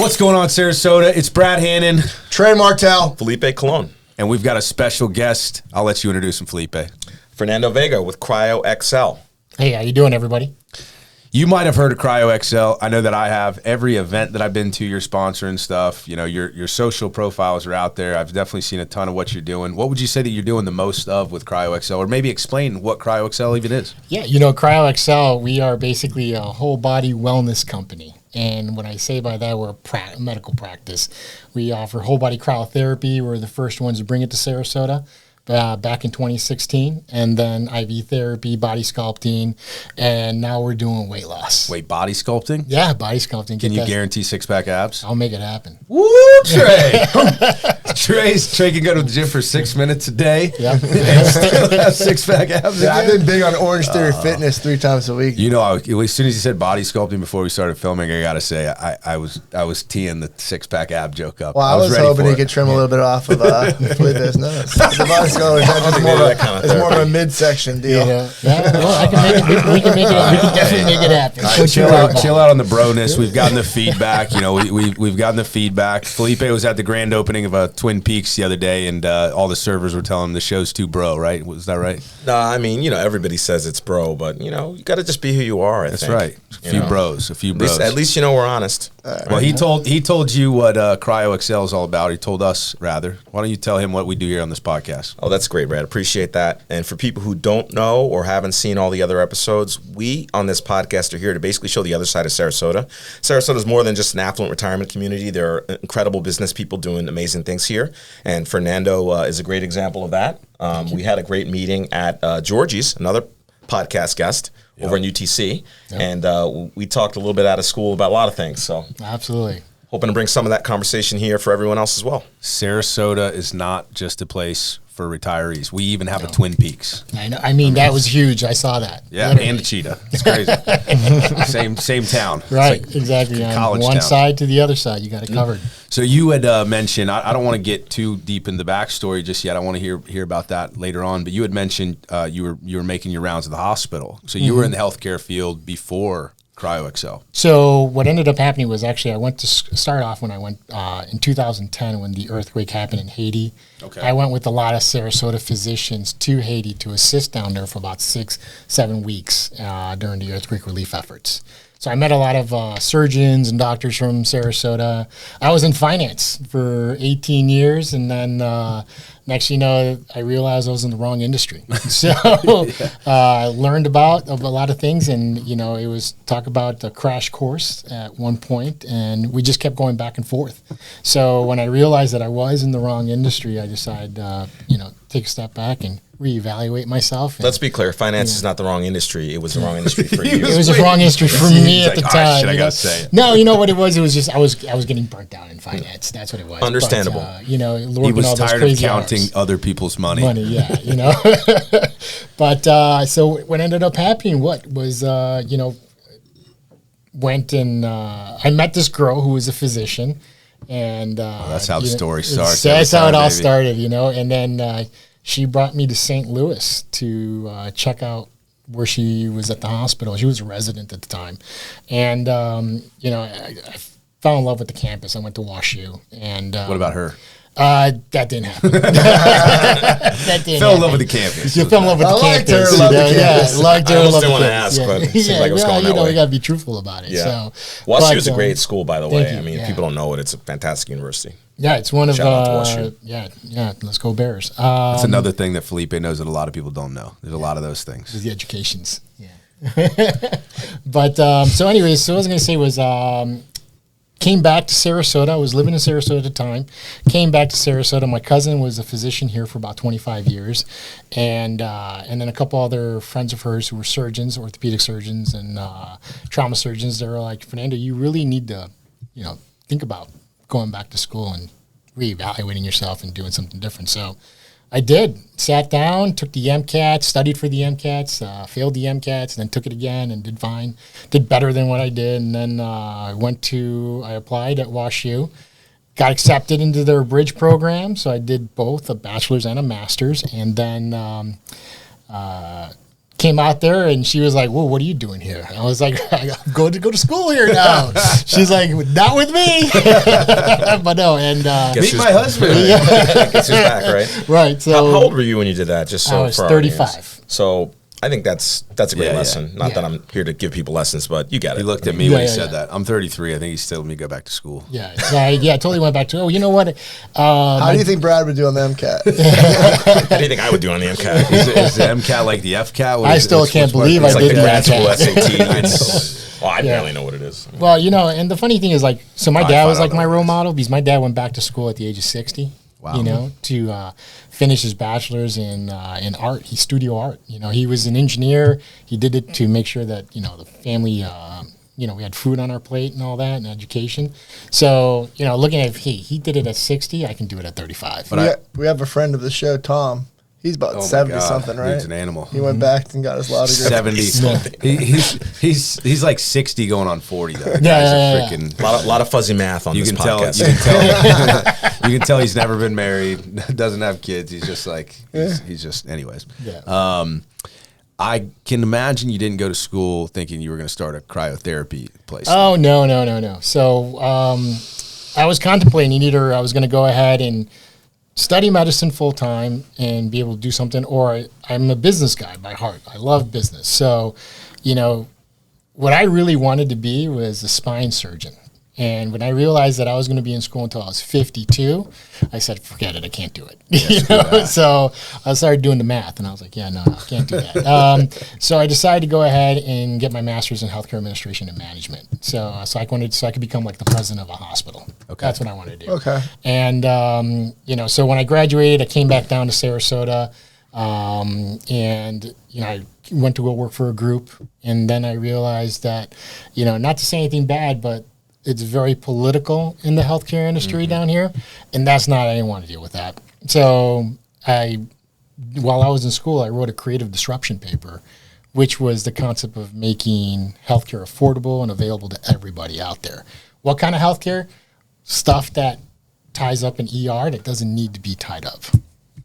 What's going on, Sarasota? It's Brad Hannon, Trey Martel, Felipe Colon, and we've got a special guest. I'll let you introduce him, Felipe. Fernando Vega with CryoXL. Hey, how you doing, everybody? You might have heard of CryoXL. I know that I have. Every event that I've been to, you're sponsoring stuff. You know, your social profiles are out there. I've definitely seen a ton of what you're doing. What would you say that you're doing the most of with CryoXL, or maybe explain what CryoXL even is? Yeah, CryoXL, we are basically a whole body wellness company. And what I say by that, we're a medical practice. We offer whole body cryotherapy. We're the first ones to bring it to Sarasota back in 2016. And then IV therapy, body sculpting, and now we're doing weight loss. Wait, body sculpting? Yeah, body sculpting. Can you guarantee six-pack abs? I'll make it happen. Woo, Trey! Trey can go to the gym for 6 minutes a day. Yeah. And still have six-pack abs. Yeah, I've been big on Orange Theory Fitness 3 times a week. You know, as soon as you said body sculpting before we started filming, I gotta say, I was teeing the six-pack ab joke up. Well, I was ready hoping for he it. could trim a little bit off of Felipe's nose. The body sculpting is more of a midsection deal. Yeah, well, I can make it. We can make it. We can definitely make it happen. Right, chill out on the broness. We've gotten the feedback. You know, we've gotten the feedback. Felipe was at the grand opening of Twin Peaks the other day, and all the servers were telling him the show's too bro. Right? Was that right? No, I mean, everybody says it's bro, but you got to just be who you are. That's think. right. A few bros. At least we're honest. Well, he told you what CryoXL is all about. He told us, rather. Why don't you tell him what we do here on this podcast? Oh, that's great, Brad. Appreciate that. And for people who don't know or haven't seen all the other episodes, we on this podcast are here to basically show the other side of Sarasota. Sarasota is more than just an affluent retirement community. There are incredible business people doing amazing things here. And Fernando is a great example of that. We had a great meeting at Georgie's, another podcast guest over in UTC. Yep. And we talked a little bit out of school about a lot of things. So Absolutely. Hoping to bring some of that conversation here for everyone else as well. Sarasota is not just a place for retirees. We even have a Twin Peaks. I know. I mean, that was huge. I saw that. Yeah, literally. And a cheetah. It's crazy. same town. Right, like exactly. College one town. Side to the other side, you got it covered. So you had mentioned, I don't want to get too deep in the backstory just yet. I want to hear about that later on. But you had mentioned you were making your rounds at the hospital. So you were in the healthcare field before CryoXL. So what ended up happening was actually I went to start off when I went in 2010 when the earthquake happened in Haiti. Okay. I went with a lot of Sarasota physicians to Haiti to assist down there for about 6-7 weeks during the earthquake relief efforts. So I met a lot of surgeons and doctors from Sarasota. I was in finance for 18 years, and then next you know, I realized I was in the wrong industry. So I learned about a lot of things, and it was talk about the crash course at one point, and we just kept going back and forth. So when I realized that I was in the wrong industry, I decided, take a step back and reevaluate myself. Let's be clear. Finance is not the wrong industry. It was the wrong industry for you. It was the wrong industry for me at the time. Shit, I gotta say it. No, you know what it was? It was just I was getting burnt out in finance. That's what it was. Understandable. But, He working was all those tired of crazy counting hours. other people's money. Yeah. But so what ended up happening? What was went and I met this girl who was a physician, and that's how the story starts. That's how it all baby. started, and then she brought me to St. Louis to check out where she was at the hospital. She was a resident at the time, and I fell in love with the campus. I went to WashU, and What about her? that didn't happen. That didn't Fell in love happen. with the campus. You fell in love with the liked campus. her, loved the campus. Yeah, liked her, I almost loved didn't the want to campus. ask, but it seemed like it was going that way. You got to be truthful about it. Yeah. So, WashU is a great school, by the way. you, I mean, yeah. people don't know it. It's a fantastic university. Yeah, it's one of Shout out to WashU. yeah. Let's go Bears. That's another thing that Felipe knows that a lot of people don't know. There's a lot of those things. The educations. Yeah. But so anyways, so what I was going to say was came back to Sarasota. I was living in Sarasota at the time. Came back to Sarasota. My cousin was a physician here for about 25 years. And then a couple other friends of hers who were surgeons, orthopedic surgeons and trauma surgeons. They were like, Fernando, you really need to, think about going back to school and reevaluating yourself and doing something different. So I did. Sat down, took the MCAT, studied for the MCATs, failed the MCATs, then took it again and did fine. Did better than what I did. And then I applied at WashU, got accepted into their bridge program. So I did both a bachelor's and a master's. And then came out there and she was like, "Well, what are you doing here?" And I was like, "I'm going to go to school here now." She's like, "Not with me." But no, and meet my husband. Guess who's back, right? Right. So how old were you when you did that? Just so I was for our 35. audience. So I think that's a great Yeah, lesson. Not that I'm here to give people lessons, but you got it. He looked at me when he said that. I'm 33. I think he's still let me go back to school. Yeah, I totally went back to. Oh, you know what? How do you think Brad would do on the MCAT? How do you think I would do on the MCAT? Is the MCAT like the FCAT? I still can't believe I It's like did the the grad school MCAT. SAT. I barely know what it is. Well, and the funny thing is, like, so my I dad was find like out my what it role is. model because my dad went back to school at the age of 60. Wow. To finish his bachelor's in art. He studio art. He was an engineer. He did it to make sure that the family, we had food on our plate and all that, and education. So looking at he did it at 60, I can do it at 35. But we have a friend of the show, Tom. He's about 70 something, right? He's an animal. He went back and got his law degree. 70. He's like 60 going on 40 though. Yeah. Freaking, A lot of fuzzy math on this podcast. You can tell he's never been married, doesn't have kids. He's just like he's just anyways. Yeah. I can imagine you didn't go to school thinking you were going to start a cryotherapy place. Oh no. So I was contemplating either I was going to go ahead and study medicine full time and be able to do something, or I'm a business guy by heart. I love business. So, what I really wanted to be was a spine surgeon. And when I realized that I was going to be in school until I was 52, I said, forget it, I can't do it. So I started doing the math, and I was like, yeah, no, I can't do that. So I decided to go ahead and get my master's in healthcare administration and management. So I could become like the president of a hospital. Okay. That's what I wanted to do. Okay. And, so when I graduated, I came back down to Sarasota, and, I went to go work for a group, and then I realized that, not to say anything bad, but it's very political in the healthcare industry down here, and I didn't want to deal with that. So while I was in school, I wrote a creative disruption paper, which was the concept of making healthcare affordable and available to everybody out there. What kind of healthcare? Stuff that ties up an ER that doesn't need to be tied up.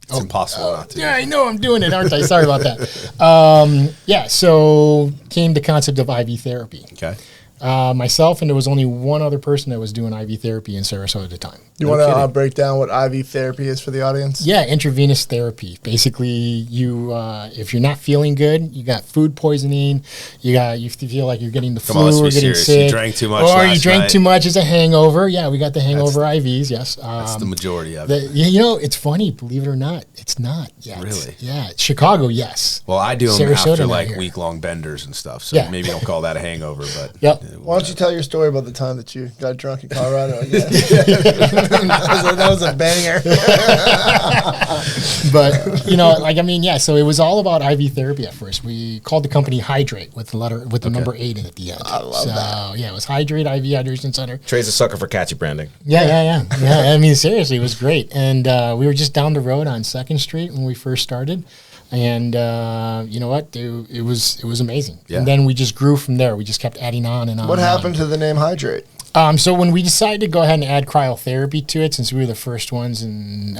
It's impossible not to. Yeah, I know I'm doing it, aren't I? Sorry about that. So came the concept of IV therapy. Okay. Myself, and there was only one other person that was doing IV therapy in Sarasota at the time. You want to break down what IV therapy is for the audience? Yeah, intravenous therapy. Basically, you if you're not feeling good, you got food poisoning, you feel like you're getting the flu let's or be getting serious. sick, You drank too much or you last drank night. too much as a hangover. Yeah, we got the hangover IVs. Yes, That's the majority of it. it's funny, believe it or not, it's not yet. Really? Yeah, Chicago, yes. Well, I do them Sarasota after not like here. week-long benders and stuff, so Yeah. maybe don't call that a hangover, but Yep. Why don't you tell your story about the time that you got drunk in Colorado? That was a banger. But so it was all about IV therapy at first. We called the company Hydrate with the number 8 at the end. I love that. Yeah, it was Hydrate IV Hydration Center. Trey's a sucker for catchy branding. Yeah. I mean, seriously, it was great. And we were just down the road on 2nd Street when we first started. And you know what? It was amazing. Yeah. And then we just grew from there. We just kept adding on and on. What and happened on. to the name Hydrate? So when we decided to go ahead and add cryotherapy to it, since we were the first ones in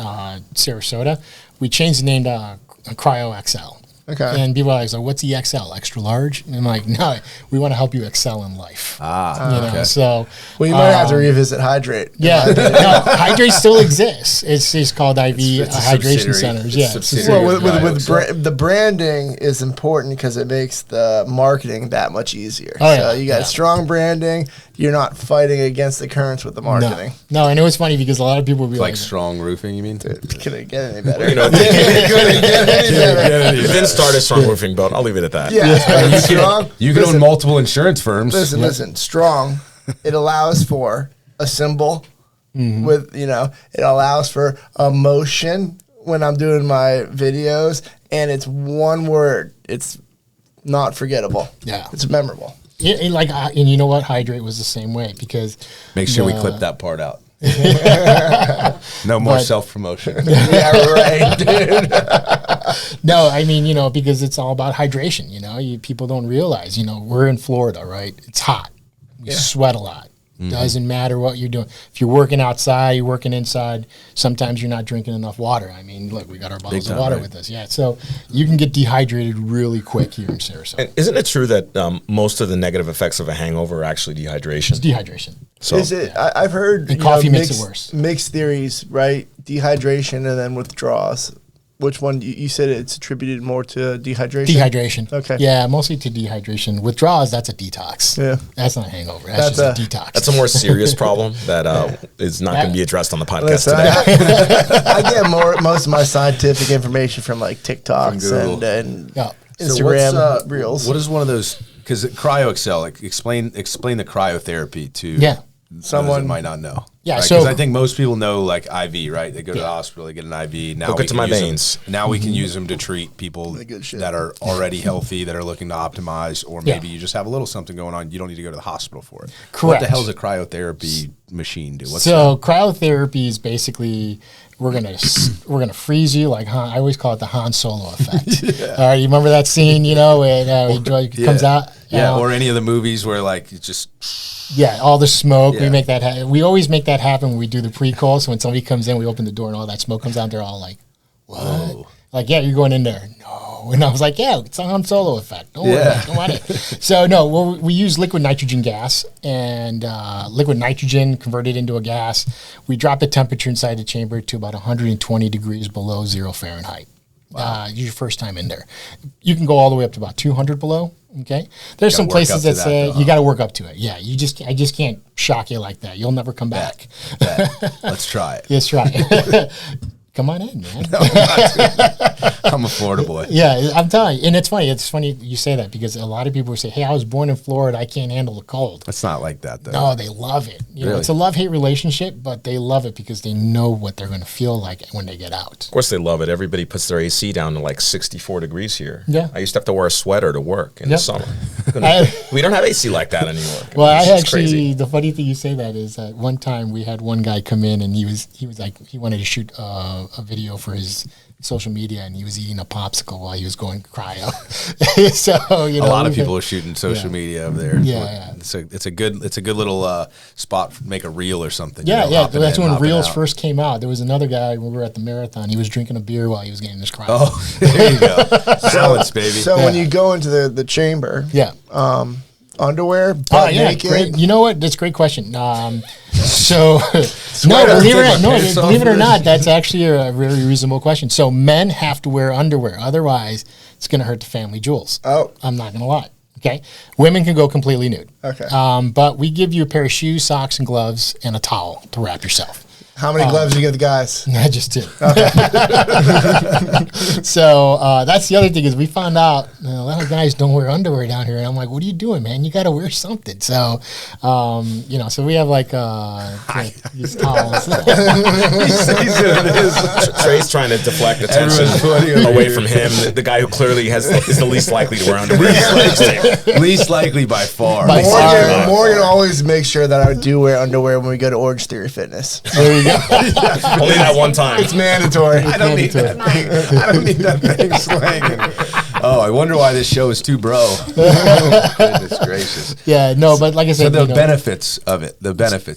Sarasota, we changed the name to CryoXL. Okay. And people are like, so what's the XL? Extra large? And I'm like, no, we want to help you excel in life. okay. So Well, you might have to revisit Hydrate. yeah, no, Hydrate still exists. It's called IV It's a Hydration subsidiary. Centers. It's Yeah. a subsidiary. Well, with CryoXL. the branding is important because it makes the marketing that much easier. Oh, So yeah, you got yeah. strong branding. You're not fighting against the currents with the marketing. No, and it was funny because a lot of people would be Like like, strong roofing, you mean? Couldn't get any better. You know, Couldn't get any better. it didn't start as strong roofing, but I'll leave it at that. Yeah, strong. You can own multiple insurance firms. Listen. Strong. It allows for a symbol with it allows for emotion when I'm doing my videos, and it's one word. It's not forgettable. Yeah. It's memorable. Yeah, and you know what? Hydrate was the same way because Make sure we the- clip that part out. No more But- self-promotion. Yeah, right, dude. No, I mean, because it's all about hydration. People don't realize, we're in Florida, right? It's hot. We sweat a lot. Doesn't matter what you're doing. If you're working outside, you're working inside, sometimes you're not drinking enough water. I mean, look, we got our bottles of water with us. Yeah, so you can get dehydrated really quick here in Sarasota. And isn't it true that most of the negative effects of a hangover are actually dehydration? It's dehydration. So is it? I've heard coffee makes it worse. Mixed theories, right? Dehydration and then withdrawals. Which one? You said it's attributed more to dehydration? Dehydration. Okay. Yeah, mostly to dehydration. Withdrawals, that's a detox. Yeah. That's not a hangover. That's just a detox. That's a more serious problem that is not going to be addressed on the podcast Listen, today. I get most of my scientific information from like TikToks and Instagram reels. What is one of those? Because CryoXL, like explain the cryotherapy to someone that might not know. Yeah, right? so because I think most people know like IV, right? They go to the hospital, they get an IV. Now Hook it to my veins. Now we can use them to treat people that are already healthy, that are looking to optimize, or maybe you just have a little something going on. You don't need to go to the hospital for it. Correct. What the hell does a cryotherapy machine do? Cryotherapy is basically we're gonna freeze you like I always call it the Han Solo effect. All right, you remember that scene? You know, when he comes out. Or any of the movies where like it just. Yeah, all the smoke. We make that. We always make that happen when we do the pre-call. So when somebody comes in, we open the door and all that smoke comes out. They're all like, "What?" Whoa. Like, yeah, you're going in there. No, and I was like, "Yeah, it's a Han Solo effect. Don't worry, don't want it." So no, we use liquid nitrogen gas and liquid nitrogen converted into a gas. We drop the temperature inside the chamber to about 120 degrees below 0 Fahrenheit. Wow. Your first time in there. You can go all the way up to about 200 below. Okay, there's some places that say you got to work up to it. Yeah, I just can't shock you like that. You'll never come back. Let's try it. Let's try it. Come on in, man. I'm a Florida boy. Yeah, I'm telling you. And it's funny you say that because a lot of people say, hey, I was born in Florida. I can't handle the cold. It's not like that, though. No, they love it. You know, it's a love-hate relationship, but they love it because they know what they're going to feel like when they get out. Of course they love it. Everybody puts their AC down to like 64 degrees here. Yeah. I used to have to wear a sweater to work in the summer. We don't have AC like that anymore. Well, the funny thing you say that is one time we had one guy come in and he was like, he wanted to shoot a video for his social media and he was eating a popsicle while he was going cryo. So a lot of people are shooting social media over there. It's a good little spot. Make a reel or something. That's when reels first came out. There was another guy when we were at the marathon. He was drinking a beer while he was getting his cryo. Oh, there you go. Balance, baby. So when you go into the chamber, underwear, naked. Great. You know what? That's a great question. Believe it or not, that's actually a very reasonable question. So men have to wear underwear. Otherwise, it's going to hurt the family jewels. Oh. I'm not going to lie. Okay. Women can go completely nude. Okay. But we give you a pair of shoes, socks, and gloves, and a towel to wrap yourself. How many gloves do you give the guys? Just 2. Okay. So that's the other thing is we found out a lot of guys don't wear underwear down here, and I'm like, what are you doing, man? You got to wear something. So, so we have like these towels. Trey's trying to deflect attention away from him, the guy who clearly is the least likely to wear underwear. Least likely by far. Morgan always makes sure that I do wear underwear when we go to Orange Theory Fitness. There you go. Only that one time. It's mandatory. I don't need that thing slanging. Oh, I wonder why this show is too bro. Goodness gracious. Yeah, no, but like I said, so the benefits of it,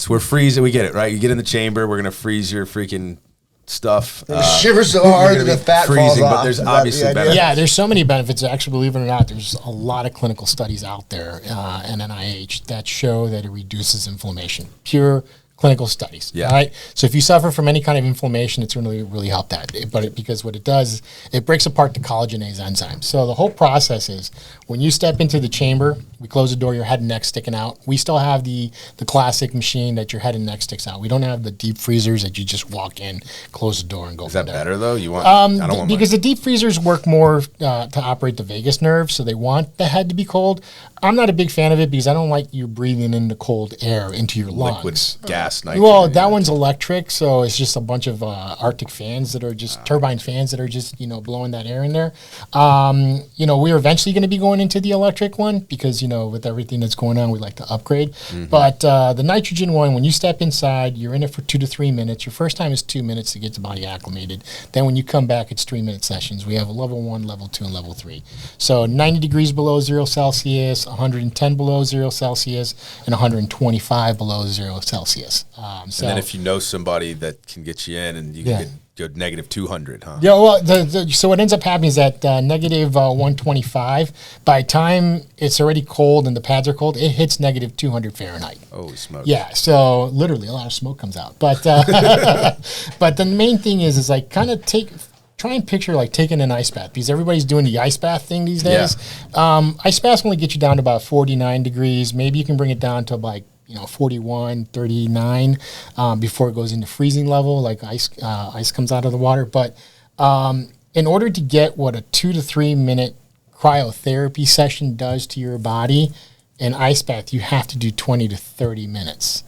we're freezing. We get it, right? You get in the chamber, we're gonna freeze your freaking stuff. Shiver so hard that the fat falls off. But there's obviously benefits. Yeah, there's so many benefits. Actually, believe it or not, there's a lot of clinical studies out there and NIH that show that it reduces inflammation. Pure clinical studies. Yeah. All right. So if you suffer from any kind of inflammation, it's really, really help that. Because what it does, it breaks apart the collagenase enzyme. So the whole process is when you step into the chamber, we close the door, your head and neck sticking out. We still have the classic machine that your head and neck sticks out. We don't have the deep freezers that you just walk in, close the door, and go. Is that better though? You want? I don't want because the deep freezers work more to operate the vagus nerve, so they want the head to be cold. I'm not a big fan of it because I don't like you breathing in the cold air into your lungs. Liquid gas. Nitrogen. Well, that one's electric, so it's just a bunch of Arctic fans that are just turbine fans that are just blowing that air in there. We're eventually going to be going into the electric one because with everything that's going on, we like to upgrade. But the nitrogen one, when you step inside, you're in it for 2 to 3 minutes. Your first time is 2 minutes to get the body acclimated. Then when you come back, it's 3-minute sessions. We have a level 1, level 2, and level 3. So 90 degrees below 0 Celsius, 110 below 0 Celsius, and 125 below 0 Celsius. And then if you know somebody that can get you in, and you can get good negative 200, huh? Yeah, well, so what ends up happening is that negative 125, by the time it's already cold and the pads are cold, it hits negative 200 Fahrenheit. Holy smokes. Yeah, so literally a lot of smoke comes out. But but the main thing is like kind of try and picture like taking an ice bath, because everybody's doing the ice bath thing these days. Ice baths only get you down to about 49 degrees. Maybe you can bring it down to like 41, 39 before it goes into freezing level, like ice comes out of the water. But in order to get what a 2 to 3 minute cryotherapy session does to your body, an ice bath, you have to do 20 to 30 minutes.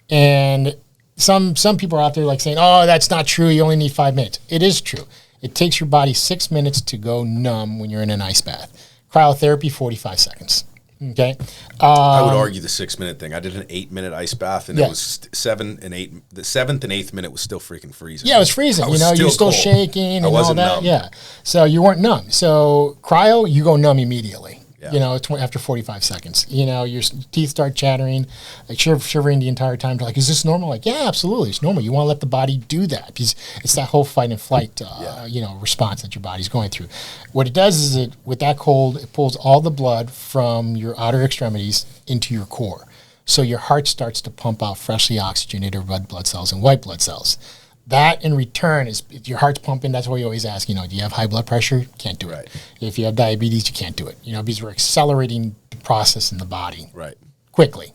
And some people are out there like saying, oh, that's not true, you only need 5 minutes. It is true. It takes your body 6 minutes to go numb when you're in an ice bath. Cryotherapy, 45 seconds. Okay. I would argue the 6-minute thing. I did an 8-minute ice bath, and it was 7 and 8. The 7th and 8th minute was still freaking freezing. Yeah, it was freezing. You're still shaking and all that. Numb. Yeah. So you weren't numb. So cryo, you go numb immediately. Yeah. After 45 seconds, your teeth start chattering, like shivering the entire time. Like, is this normal? Like, yeah, absolutely, it's normal. You want to let the body do that, because it's that whole fight and flight, response that your body's going through. What it does is with that cold, it pulls all the blood from your outer extremities into your core. So your heart starts to pump out freshly oxygenated red blood cells and white blood cells. That in return is, if your heart's pumping, that's why you always ask, do you have high blood pressure? Can't do it. If you have diabetes, you can't do it. Because we're accelerating the process in the body quickly.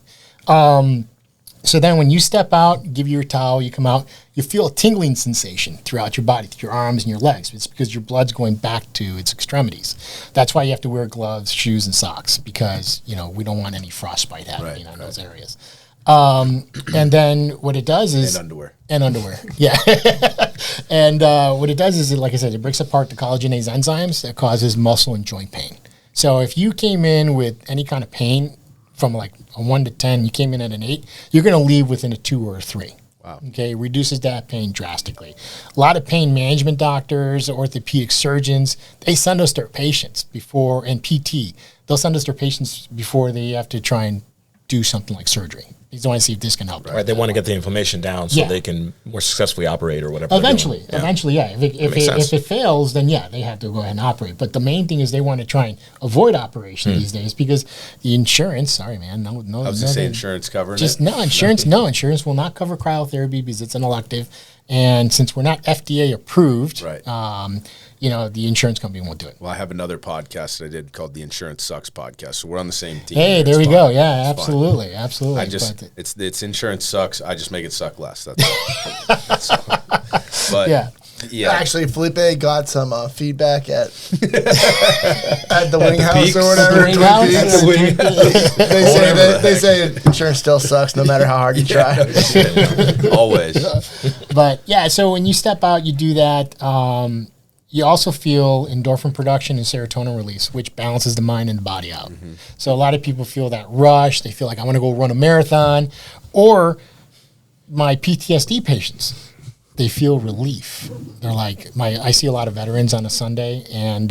So then when you step out, give you your towel, you come out, you feel a tingling sensation throughout your body, through your arms and your legs. It's because your blood's going back to its extremities. That's why you have to wear gloves, shoes, and socks, because, we don't want any frostbite happening on those areas. And then what it does is... And underwear. Yeah. And what it does is, like I said, it breaks apart the collagenase enzymes that causes muscle and joint pain. So if you came in with any kind of pain from like a 1 to 10, you came in at an 8, you're going to leave within a 2 or a 3. Wow. Okay, it reduces that pain drastically. A lot of pain management doctors, orthopedic surgeons, they send us their patients before, and PT, they'll send us their patients before they have to try and do something like surgery. They want to see if this can help. Right, they want to get the inflammation down so they can more successfully operate or whatever. Eventually, yeah. If it fails, then they have to go ahead and operate. But the main thing is they want to try and avoid operation these days, because the insurance. Sorry, man. No. I was going to say insurance covering it. Insurance will not cover cryotherapy because it's an elective, and since we're not FDA approved, the insurance company won't do it. Well, I have another podcast that I did called the Insurance Sucks Podcast, so we're on the same team. Hey, there we go. Yeah, absolutely. It's insurance sucks. I just make it suck less. That's all. But yeah. Actually, Felipe got some feedback at the Wing House or whatever. They say insurance still sucks no matter how hard you try. Always. But so when you step out, you do that. You also feel endorphin production and serotonin release, which balances the mind and the body out. Mm-hmm. So a lot of people feel that rush. They feel like, I want to go run a marathon. Or my PTSD patients, they feel relief. They're like, I see a lot of veterans on a Sunday, and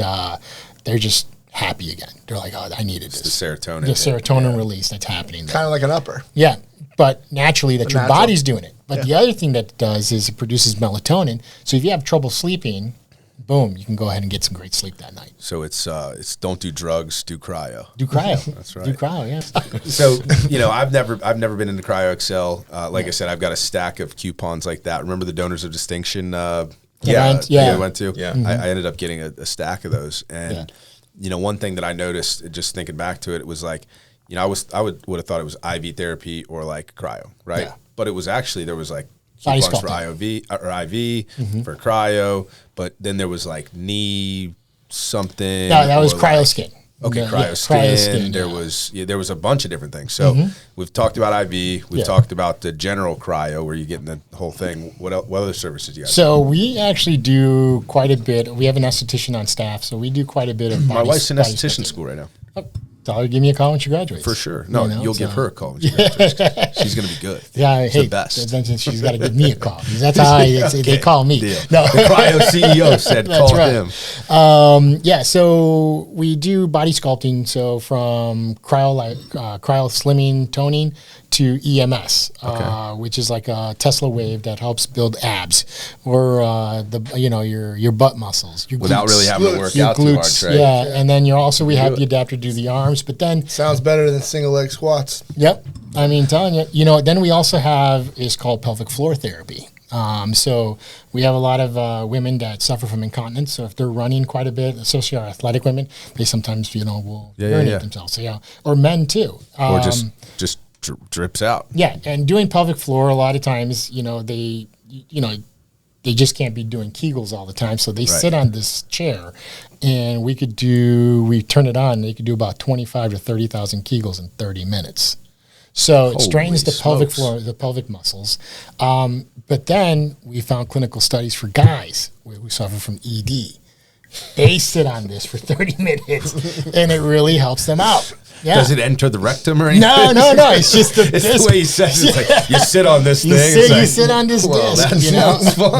they're just happy again. They're like, oh, I needed this. The serotonin. The serotonin release that's happening there. Kind of like an upper. Yeah, but naturally your body's doing it. But the other thing that it does is it produces melatonin. So if you have trouble sleeping, boom, you can go ahead and get some great sleep that night. So it's don't do drugs, do cryo. Do cryo. That's right. Do cryo, yeah. So, I've never been into CryoXL. Like I said, I've got a stack of coupons like that. Remember the Donors of Distinction we went to? Yeah. Mm-hmm. I ended up getting a stack of those. And, one thing that I noticed, just thinking back to it, was like, I would have thought it was IV therapy or like cryo, right? Yeah. But it was actually, there was like coupons for IV for cryo, but then there was like knee something. No, that was CryoSkin. Okay, CryoSkin. There was a bunch of different things. So we've talked about IV. We've talked about the general cryo where you're getting the whole thing. What other services do you guys? So we actually do quite a bit. We have an esthetician on staff, so we do quite a bit of. My wife's in esthetician school right now. tell her to give me a call when she graduates. For sure. No, You know, you'll so- give her a call when she graduates. She's going to be good. Yeah, She's hey, the best. then she's got to give me a call. 'Cause that's how they call me. Deal. No. The Cryo CEO said That's call right. him. Yeah, so we do body sculpting. So from cryo slimming, toning to EMS, which is like a Tesla wave that helps build abs or your butt muscles, your Without glutes. really having to work Your out too hard, glutes, right? yeah, and then we have the adapter do the arms, but then Sounds better than single leg squats. yep, I mean, telling you, then we also have is called pelvic floor therapy. So we have a lot of women that suffer from incontinence. So if they're running quite a bit, especially our athletic women, they sometimes will urinate themselves. So or men too, Or just drips out. yeah. And doing pelvic floor, a lot of times, they just can't be doing Kegels all the time. So they sit on this chair, and we turn it on. They could do about 25 to 30,000 Kegels in 30 minutes. So it strains the pelvic floor, the pelvic muscles. But then we found clinical studies for guys who suffer from ED. They sit on this for 30 minutes, and it really helps them out. Yeah. Does it enter the rectum or anything? No. It's just the It's disc. the way he says it. It's like, you sit on this You thing. sit, It's you like, sit on this well, disc. that sounds fun.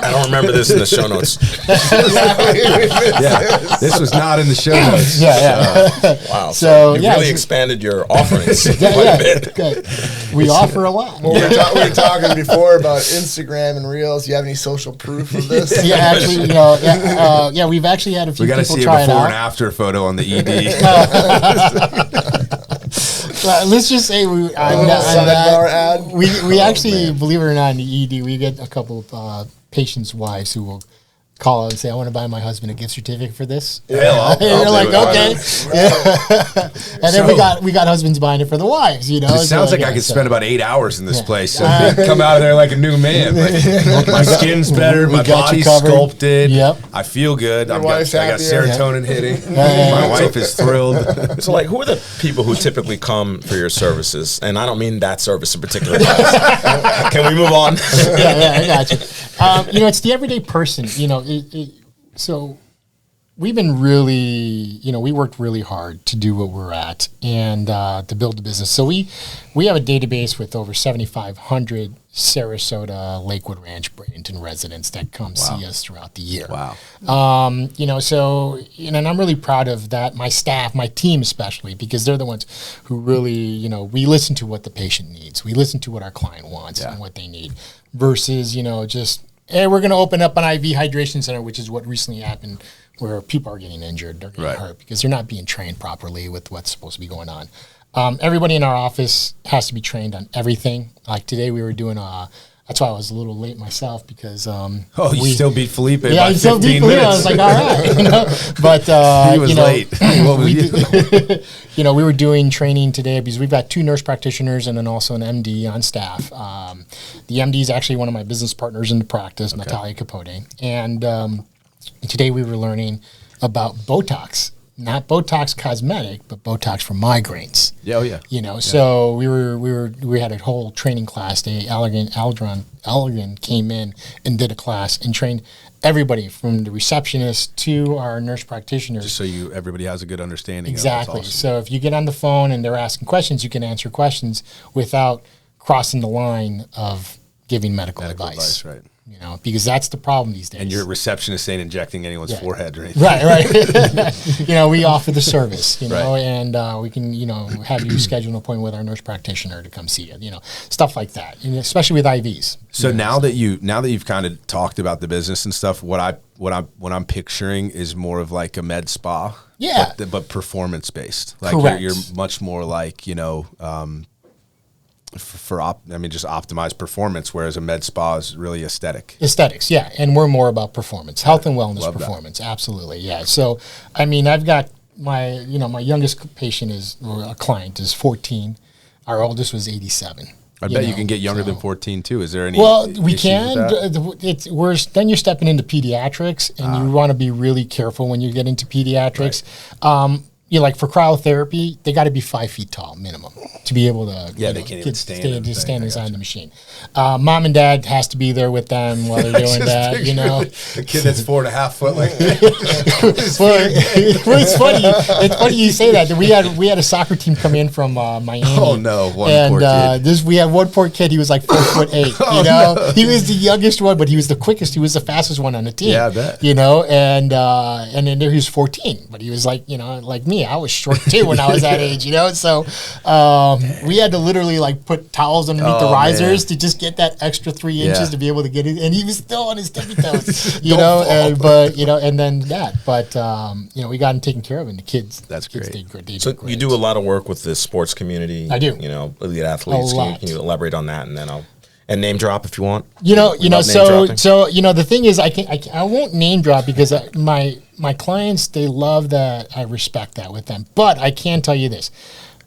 I don't remember this in the show notes. Yeah, this was not in the show notes. Yeah. Wow. So, you yeah, really so- expanded your offerings quite a Yeah, bit. good. We offer a lot. Well, we were talking before about Instagram and Reels. Do you have any social proof of this? Yeah, actually, we've actually had a few We got to people see a try it before and out. after photo on the ED. Let's just say little sidebar ad. we actually, believe it or not, in the ED, we get a couple of patients' wives who will call and say, "I want to buy my husband a gift certificate for this." Hell, I'll And you're do like, it. okay. And then we got husbands buying it for the wives. It sounds like I could spend about 8 hours in this place. So come out of there like a new man. Like, my skin's better. We My got you body's covered. sculpted. Yep. I feel good. I got wife's happier. serotonin hitting. Yeah. My wife is thrilled. So, like, who are the people who typically come for your services? And I don't mean that service in particular. Guys. Can we move on? I got you. It's the everyday person. So we've been really, we worked really hard to do what we're at and to build the business. So we have a database with over 7,500 Sarasota, Lakewood Ranch, Bradenton residents that come see us throughout the year. Wow. And I'm really proud of that. My staff, my team especially, because they're the ones who really, we listen to what the patient needs. We listen to what our client wants and what they need versus, just, hey, we're going to open up an IV hydration center, which is what recently happened where people are getting injured, they're getting hurt because they're not being trained properly with what's supposed to be going on. Everybody in our office has to be trained on everything. Like today we were doing that's why I was a little late myself because You still beat Felipe I by still 15 beat Felipe. minutes. I was like, all right. But He was late. What was you? we were doing training today because we've got 2 nurse practitioners and then also an MD on staff. The MD is actually one of my business partners in the practice, Natalia Capote. And today we were learning about Botox, not Botox cosmetic, but Botox for migraines. Yeah, oh yeah. So we had a whole training class day. Allergan came in and did a class and trained everybody from the receptionist to our nurse practitioners. Just so everybody has a good understanding. Exactly. Of it. That's So if you get on the phone and they're asking questions, you can answer questions without crossing the line of giving medical advice. Right. Because that's the problem these days. And your receptionist ain't injecting anyone's forehead or anything. Right. We offer the service, Right. and we can, have you schedule an appointment with our nurse practitioner to come see you, stuff like that, and especially with IVs. So now that you've kind of talked about the business and stuff, what I'm picturing is more of like a med spa. Yeah. But performance based. Like Correct. you're much more like, just optimized performance, whereas a med spa is really aesthetic. Aesthetics, yeah, and we're more about performance, health and wellness, Love that. performance, absolutely, yeah. So, I've got my youngest patient or a client is 14. Our oldest was 87. I bet you can get younger than 14 too. Is there any? Well, we issues can. with that? Then you're stepping into pediatrics, and you want to be really careful when you get into pediatrics. like for cryotherapy, they got to be 5 feet tall minimum to be able to. Yeah, they can't even stand inside the machine. Mom and dad has to be there with them while they're doing that. You know, the kid that's 4.5 foot, like. Well, it's funny. It's funny you say that. We had a soccer team come in from Miami. Oh no, poor kid. We had one poor kid. He was like 4'8". You know, no. He was the youngest one, but he was the quickest. He was the fastest one on the team. Yeah, I bet. You know, and then there he was 14, but he was like, you know, like me. I was short too when I was that age, you know. So we had to literally like put towels underneath the risers to just get that extra 3 inches to be able to get it. And he was still on his tippy toes, you know. And then that, but you know, we got him taken care of, and the kids. That's great. So great. you do a lot of work with the sports community. I do. You know, elite athletes. Can you elaborate on that, and then and name drop if you want. So the thing is, I won't name drop because my clients, they love that. I respect that with them, but I can tell you this: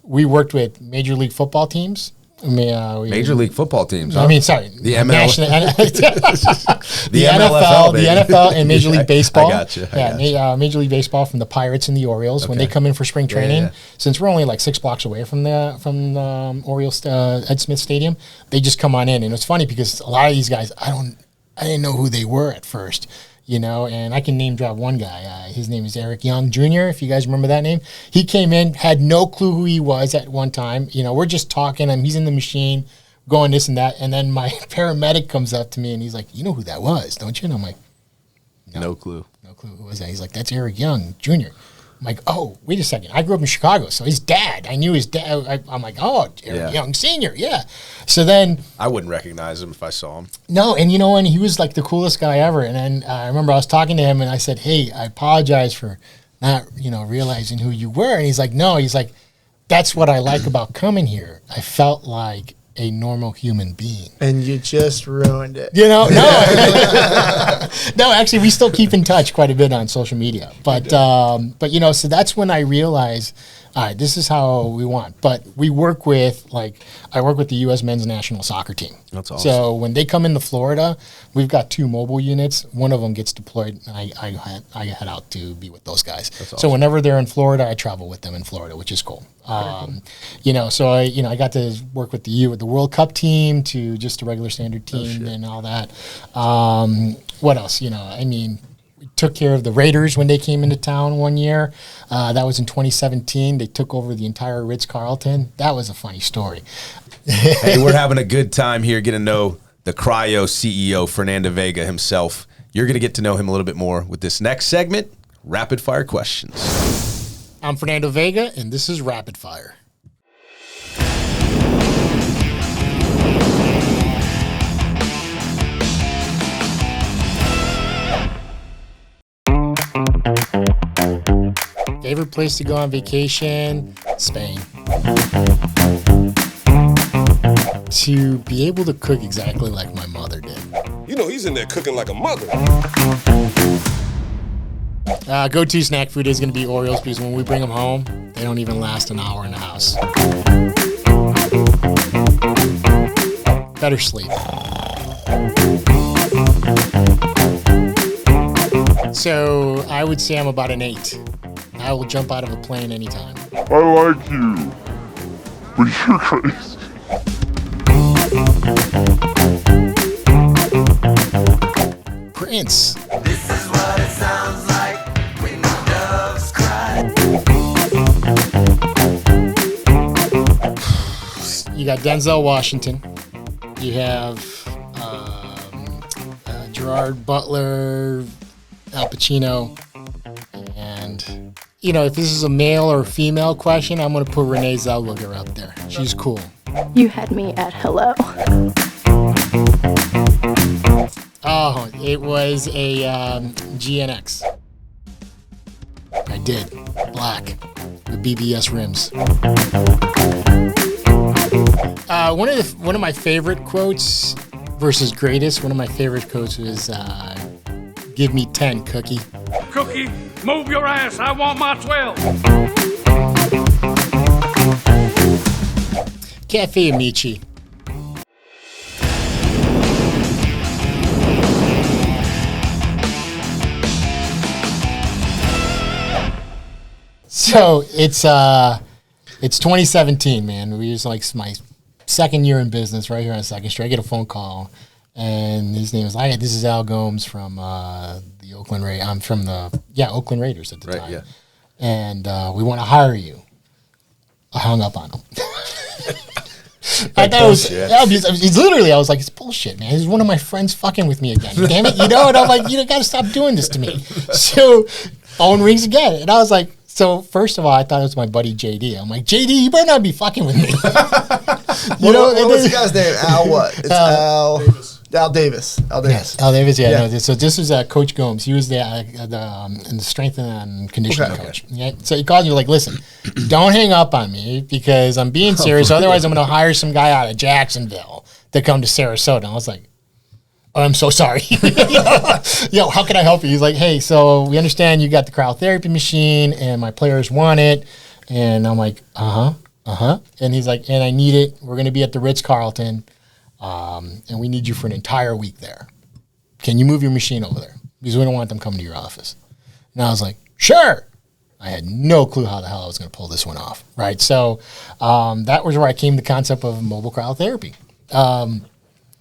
we worked with Major League Football teams. Major League Football teams. Huh? I mean, sorry, the ML, the NFL, the NFL, and Major League Baseball. I gotcha. Major League Baseball from the Pirates and the Orioles when they come in for spring training. Since we're only like 6 blocks away from the Orioles Ed Smith Stadium, they just come on in, and it's funny because a lot of these guys, I didn't know who they were at first. You know, and I can name drop one guy. His name is Eric Young Jr., if you guys remember that name. He came in, had no clue who he was at one time. You know, we're just talking, and he's in the machine, going this and that. And then my paramedic comes up to me, and he's like, you know who that was, don't you? And I'm like, no clue. No clue. Who was that? He's like, that's Eric Young Jr. I'm like, oh, wait a second. I grew up in Chicago, so his dad, I knew his dad. I'm like, oh, Eric Young Sr., yeah. So then... I wouldn't recognize him if I saw him. No, and you know, and he was like the coolest guy ever. And then I remember I was talking to him, and I said, hey, I apologize for not, you know, realizing who you were. And he's like, no. He's like, that's what I like about coming here. I felt like a normal human being. And you just ruined it. You know, no. No, actually, we still keep in touch quite a bit on social media. But you know, so that's when I realized, all right, this is how we want. But we work with, I work with the U.S. men's national soccer team. That's awesome. So when they come into Florida, we've got 2 mobile units. One of them gets deployed, and I head out to be with those guys. That's awesome. So whenever they're in Florida, I travel with them in Florida, which is cool. You know, so I got to work with the World Cup team to just a regular standard team and all that. What else? You know, I mean, we took care of the Raiders when they came into town one year. That was in 2017. They took over the entire Ritz-Carlton. That was a funny story. Hey, we're having a good time here getting to know the Cryo CEO, Fernando Vega himself. You're going to get to know him a little bit more with this next segment, Rapid Fire Questions. I'm Fernando Vega, and this is Rapid Fire. Favorite place to go on vacation? Spain. To be able to cook exactly like my mother did. You know, he's in there cooking like a mother. Go-to snack food is going to be Oreos because when we bring them home, they don't even last an hour in the house. Better sleep. So I would say I'm about an 8. I will jump out of a plane anytime. I like you, but you're crazy. Prince. This is what it sounds like when the doves cry. You got Denzel Washington. You have Gerard Butler, Al Pacino, and you know, if this is a male or female question, I'm going to put Renee Zellweger up there. She's cool. You had me at hello. Oh, it was a GNX. I did. Black. With BBS rims. One of my favorite quotes versus greatest, one of my favorite quotes was, give me 10, Cookie. Cookie, move your ass. I want my 12. Cafe Amici. So it's 2017, man. We was like my second year in business right here on 2nd Street. I get a phone call, and his name is this is Al Gomes from the Oakland Raiders. I'm from the Oakland Raiders at the time. Yeah. And we want to hire you. I hung up on him. I thought it was he's literally, I was like, it's bullshit, man. He's one of my friends fucking with me again. Damn it, And I'm like, you gotta stop doing this to me. So phone rings again. And I was like, so first of all, I thought it was my buddy JD. I'm like, JD, you better not be fucking with me. What was the guy's name? Al what? It's Al Davis. Al Davis. Al Davis, yeah. No, so this was Coach Gomes. He was the strength and conditioning coach. Yeah. So he called you like, listen, don't hang up on me because I'm being serious. Otherwise, I'm going to hire some guy out of Jacksonville to come to Sarasota. I was like, oh, I'm so sorry. Yo, how can I help you? He's like, hey, so we understand you got the cryotherapy machine and my players want it. And I'm like, And he's like, and I need it. We're going to be at the Ritz-Carlton. And we need you for an entire week there. Can you move your machine over there? Because we don't want them coming to your office. And I was like, sure. I had no clue how the hell I was going to pull this one off, right? So that was where I came to the concept of mobile cryotherapy.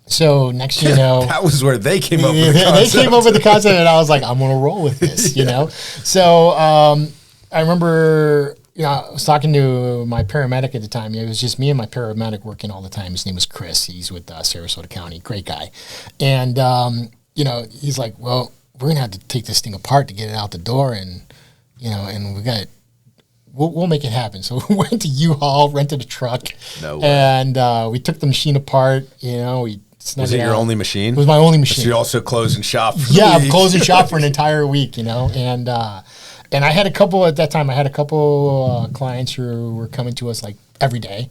So next you know. That was where they came up with the concept. They came up with the concept, and I was like, I'm going to roll with this, you know? So I remember... I was talking to my paramedic at the time. It was just me and my paramedic working all the time. His name was Chris. He's with Sarasota County. Great guy. And, he's like, well, we're going to have to take this thing apart to get it out the door. And, and we'll make it happen. So we went to U-Haul, rented a truck. No way. And we took the machine apart. Was it your only machine? It was my only machine. So you're also closing shop for the week. Closing shop for an entire week, And I had a couple at that time. I had a couple clients who were coming to us like every day,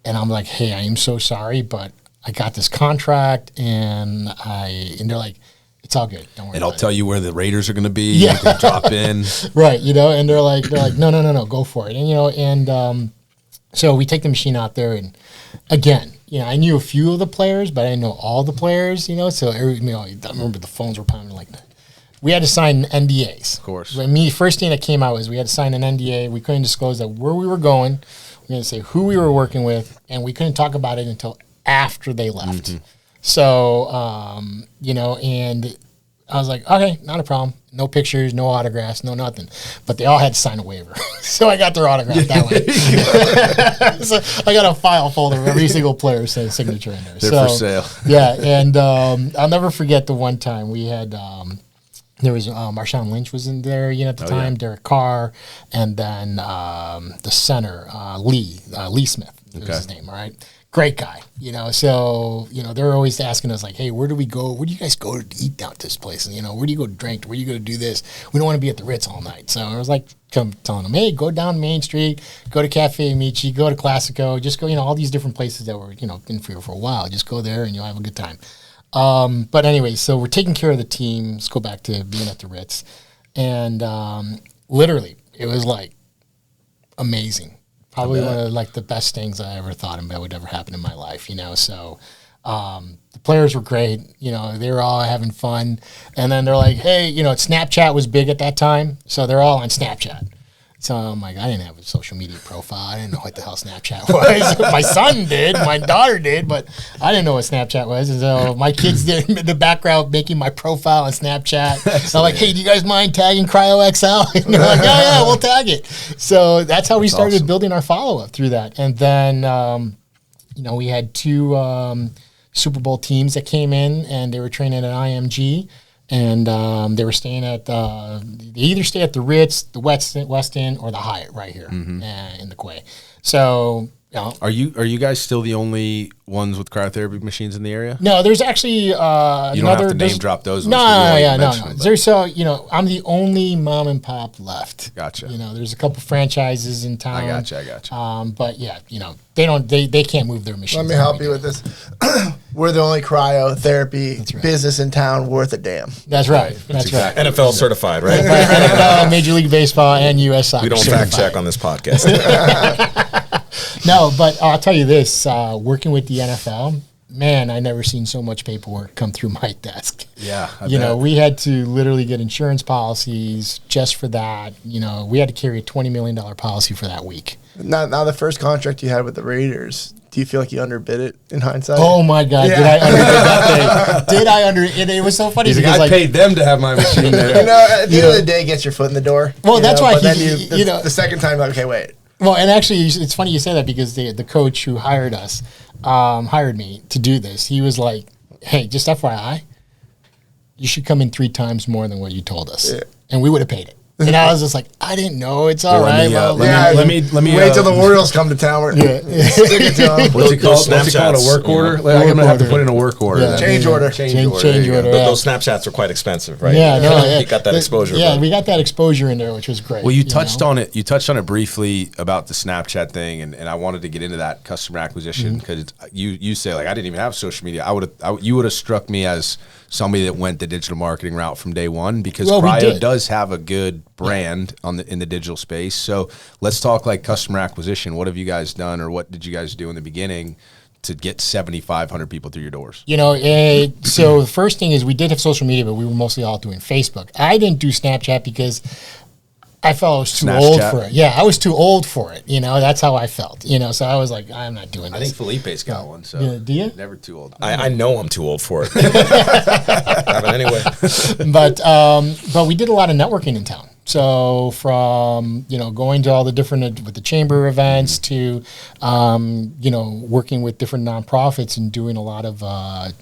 and I'm like, "Hey, I am so sorry, but I got this contract," and they're like, "It's all good, don't worry." And I'll tell you where the Raiders are going to be. Yeah, you can drop in. Right, and they're like, no, go for it, and so we take the machine out there, and again, I knew a few of the players, but I didn't know all the players, So I remember the phones were pounding like that. We had to sign NDAs. Of course. First thing that came out was we had to sign an NDA. We couldn't disclose that where we were going. We had to say who we were working with, and we couldn't talk about it until after they left. Mm-hmm. So, and I was like, okay, not a problem. No pictures, no autographs, no nothing. But they all had to sign a waiver. So I got their autograph that way. So I got a file folder of every single player's signature in there. They're for sale. Yeah, and I'll never forget the one time we had there was Marshawn Lynch was in there, at the time, Derek Carr, and then the center, Lee Smith was his name, all right? Great guy, so, they're always asking us, like, hey, where do we go? Where do you guys go to eat out this place? And, where do you go to drink? Where do you go to do this? We don't want to be at the Ritz all night. So I was like, telling them, hey, go down Main Street, go to Cafe Amici, go to Classico, just go, all these different places that were, been for a while. Just go there and you'll have a good time. But anyway, so we're taking care of the team. Let's go back to being at the Ritz. And literally, it was like amazing. Probably one of like the best things I ever thought that would ever happen in my life, So the players were great. They were all having fun. And then they're like, hey, Snapchat was big at that time. So they're all on Snapchat. So I'm like, I didn't have a social media profile. I didn't know what the hell Snapchat was. My son did, my daughter did, but I didn't know what Snapchat was. And so my kids did in the background making my profile on Snapchat. So I'm like, hey, do you guys mind tagging CryoXL? And they're like, yeah, we'll tag it. So that's how we started building our follow-up through that. And then, we had two Super Bowl teams that came in, and they were training at IMG. And they were staying at they either stay at the Ritz, the West End, or the Hyatt right here in the Quay. So, are you guys still the only ones with cryotherapy machines in the area? No, there's actually you don't have to name drop those. No. There's I'm the only mom and pop left. Gotcha. There's a couple franchises in town. I gotcha. But yeah, they can't move their machines. Let me help you with this. We're the only cryotherapy business in town worth a damn. That's right. That's right. NFL certified, right? NFL, Major League Baseball, and U.S. Soccer. We don't fact check on this podcast. No, but I'll tell you this: working with the NFL, man, I never seen so much paperwork come through my desk. Yeah, I you bet. know, we had to literally get insurance policies just for that. You know, we had to carry a $20 million policy for that week. Now, the first contract you had with the Raiders, do you feel like you underbid it in hindsight? Oh my God! Yeah. Did I underbid that thing? Did I under? It was so funny He's like, because I paid them to have my machine there. You know, at the end of the day, gets your foot in the door. Well, you that's know, why but then you know, the second time, like, okay, wait. Well, and actually, it's funny you say that because the coach who hired us, hired me to do this. He was like, "Hey, just FYI, you should come in 3 times more than what you told us, and we would have paid it." And I was just like, "I didn't know. It's all right." Let me wait till the Orioles come to town. Stick it to them. What's it called? A work order? Like, I'm gonna have to put in a work order. Yeah. then. Change order. Change order. Those Snapchats are quite expensive, right? Yeah, no, You got that exposure. Yeah, but- we got that exposure in there, which was great. Well, you touched on it. You touched on it briefly about the Snapchat thing, and I wanted to get into that customer acquisition because you say like I didn't even have social media. You would have struck me as somebody that went the digital marketing route from day one because Cryo does have a good brand in the digital space. So let's talk like customer acquisition. What have you guys done, or what did you guys do in the beginning to get 7,500 people through your doors? You know, so the first thing is we did have social media, but we were mostly all doing Facebook. I didn't do Snapchat because I felt I was too old for it. Yeah, I was too old for it. You know, that's how I felt. You know, so I was like, I'm not doing this. I think Felipe's got one. So yeah, do you? Never too old. I know I'm too old for it. But anyway. But we did a lot of networking in town. So from, you know, going to all the different, with the chamber events to, you know, working with different nonprofits and doing a lot of,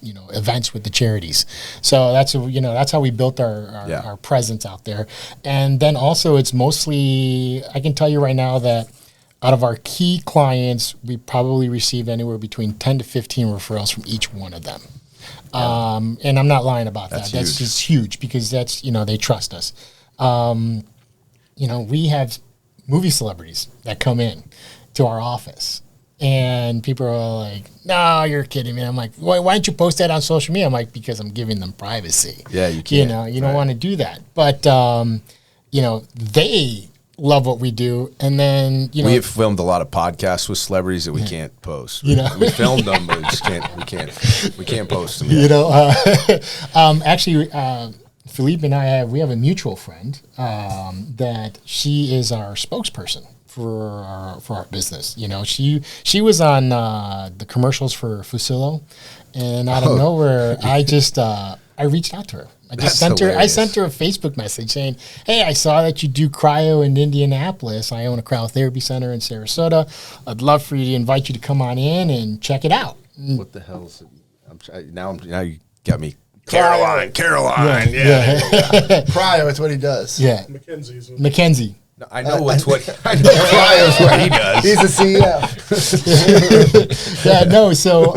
you know, events with the charities. So that's, you know, that's how we built our presence out there. And then also it's mostly, I can tell you right now that out of our key clients, we probably receive anywhere between 10 to 15 referrals from each one of them. And I'm not lying about that. That's just huge because that's, you know, they trust us. You know, we have movie celebrities that come in to our office and people are like, no, you're kidding me. I'm like, why don't you post that on social media? I'm like, because I'm giving them privacy. Yeah, you can't. You know, you don't want to do that. But, you know, they love what we do. And then, you know, we have filmed a lot of podcasts with celebrities that we can't post. You know, we filmed them, but we just can't post them. You know, actually, Philippe and we have a mutual friend that she is our spokesperson for our business. You know, she was on the commercials for Fusillo, and out of nowhere, I just I reached out to her. I sent her a Facebook message saying, "Hey, I saw that you do cryo in Indianapolis. I own a cryotherapy center in Sarasota. I'd love for you to invite you to come on in and check it out." What the hell is it? Now you got me. Caroline, yeah. Cryo, it's what he does. Yeah, Mackenzie. No, I know what Cryo's what he does. He's the CEO. Yeah, no, so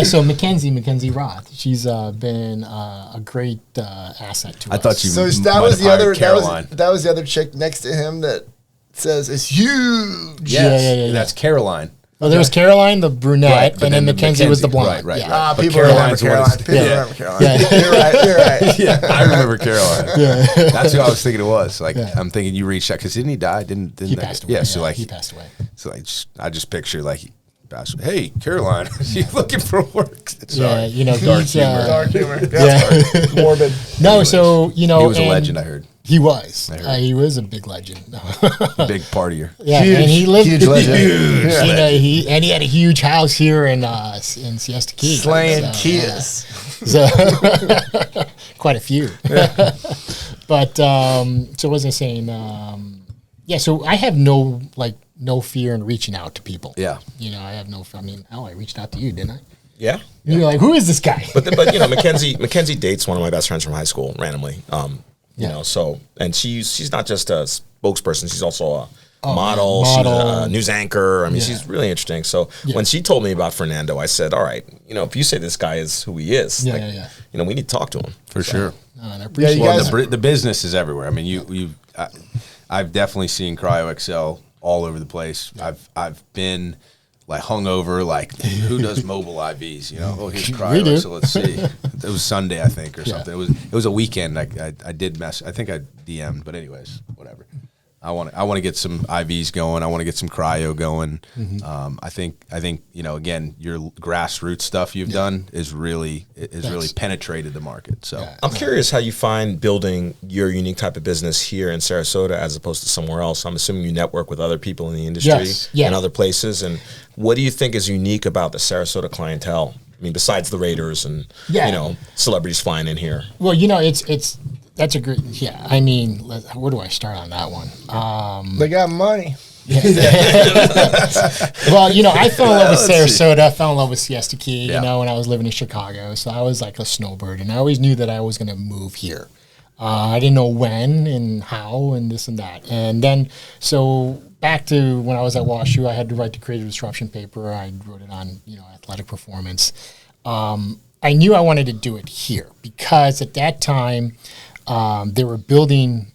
so Mackenzie Roth. She's been a great asset to us. I thought you. So that was the other. Caroline. That was the other chick next to him that says it's huge. Yes, Yeah. That's Caroline. Well, there was Caroline, the brunette, Right, and then Mackenzie was the blonde. Right. Yeah. But People remember Caroline's Caroline. what People remember Caroline. Yeah. You're right. Yeah, I remember Caroline. Yeah. That's who I was thinking it was. Like, Yeah. I'm thinking you reached out because didn't he die? Didn't He passed away. Yeah, so like he passed away. So I just picture like he passed away. Hey, Caroline, are you looking for work? Sorry. Yeah, you know, Dark he's humor. Dark humor. Yeah. Morbid. No, so you know, He was a and legend. I heard. He was. I heard. He was a big legend. Big partier. Yeah, Huge, and he lived huge legend. You know, he had a huge house here in Siesta Key. Slaying yeah. Kias. So quite a few. But so what was I saying? Yeah, so I have no fear in reaching out to people. Yeah. You know, I have I mean, I reached out to you, didn't I? Yeah. You're like, who is this guy? But you know, Mackenzie dates one of my best friends from high school randomly. You Yeah. know, so and she's not just a spokesperson; she's also a model. She's a news anchor. I mean, she's really interesting. So when she told me about Fernando, I said, "All right, you know, if you say this guy is who he is, you know, we need to talk to him For sure. And I appreciate you Well, guys- the business is everywhere. I mean, I've definitely seen CryoXL all over the place. I've been like hungover, like who does mobile IVs? You know, here's Cryo. do. So let's see. It was Sunday, I think, or something. It was a weekend. I did mess. I think I DM'd, but anyways, whatever. I want to get some IVs going. I want to get some cryo going. I think again, your grassroots stuff you've done is really penetrated the market. So I'm curious how you find building your unique type of business here in Sarasota as opposed to somewhere else. I'm assuming you network with other people in the industry and other places. And what do you think is unique about the Sarasota clientele? I mean, besides the Raiders and celebrities flying in here. Well, that's a great. Yeah, I mean, where do I start on that one? They got money. Well, I fell in love with Sarasota. I fell in love with Siesta Key, when I was living in Chicago. So I was like a snowbird, and I always knew that I was going to move here. I didn't know when and how and this and that. And then, so back to when I was at WashU, I had to write the creative disruption paper. I wrote it on, athletic performance. I knew I wanted to do it here because at that time, they were building